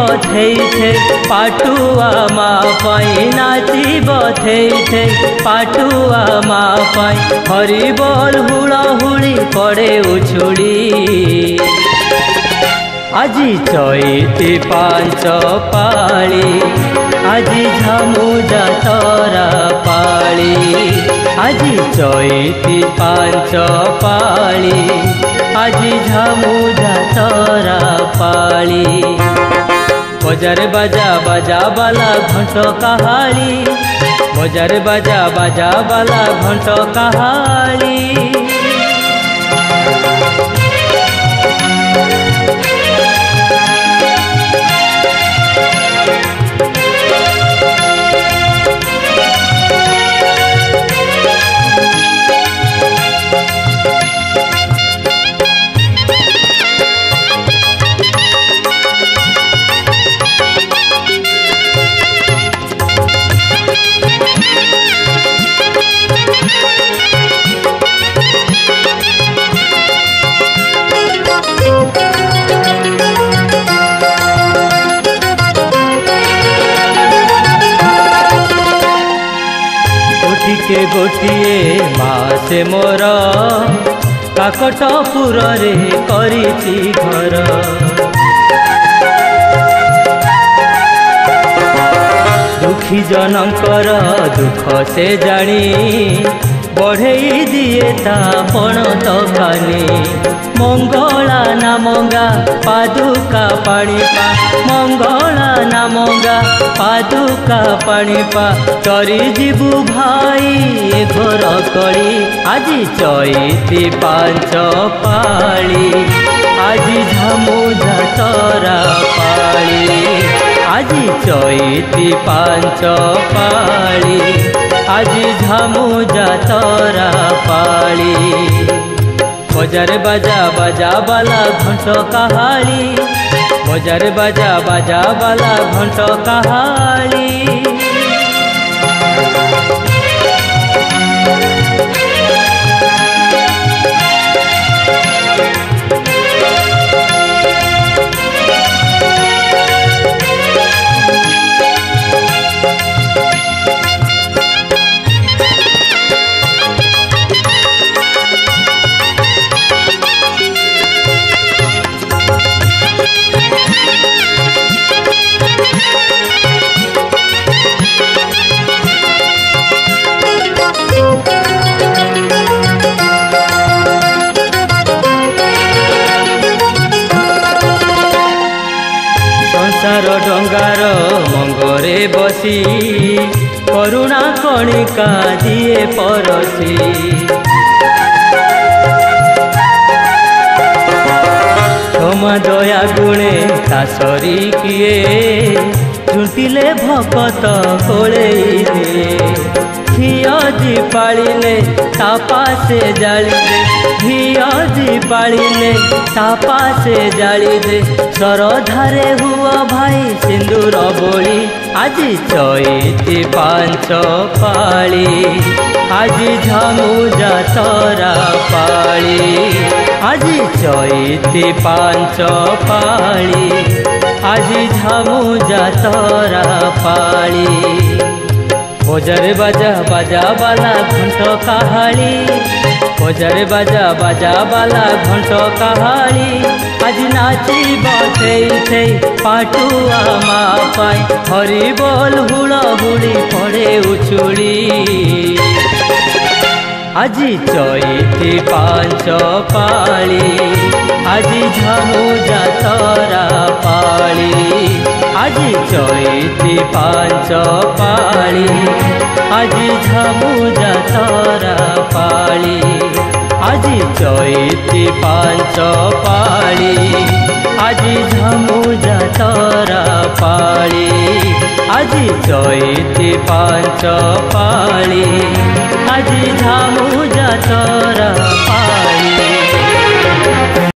थे पाटुआ माँ पाई नाची थे पाटुआ माँ पाई हरि बोल हुड़ा हुड़ी पड़े उछुड़ी আজি चैती पांच पाली আজি झामु जातरा पाली আজি चैती पांच पाली আজি झामु जातरा पाली बजार बाजा बाजा बाला घंट कहाली बजार बाजा बाजा बाला घंट कहाली के गोटिए मासे मोर काकटपुर रे करिछि घर दुखी जनकर दुख से जानी बढ़ई दिए ता पण तकानी मंगला ना मंगा पादुका पानी पा मंगला ना मंगा पादुका पानी पा तरी जीवु भाई घर कली আজি चैती पांच पाली আজি झामु जातरा पाली আজি चैती पांच पाली আজি झामु जातरा पाली बजार बाजा बाजा बाला घंट कहाली बजार बाजा बाजा बाला घंट कहाली संसार डंगार मंगरे बसी करुणा कणिका दिए परसी क्षमा दया गुणे तासरी किए झुंटिले भकत कोले घियाजी पालिले तापा से जाली दे घियाजी पालिले तापा से जाली दे सरधारे हुआ भाई सिंदूर बोली আজি चैती पांच पाली আজি झामु जातरा पाली আজি चैती पांच पाली আজি झामु जातरा पाली बजार बाजा बाजा बाला घंट कहाली बजार बाजा बाजा बाला घंट कहाली आज नाची थे पाटुआ माँ पाई हरि बोल हुड़ा हुड़ी पड़े उछुड़ी আজি चैती पांच पाली আজি झामु जातरा पाली আজি चैती पांच पाली আজি झामु जातरा पाली আজি चैती पांच पाली আজি झामु जातरा पाली আজি चैती पांच पाली আজি झामु जातरा पाली।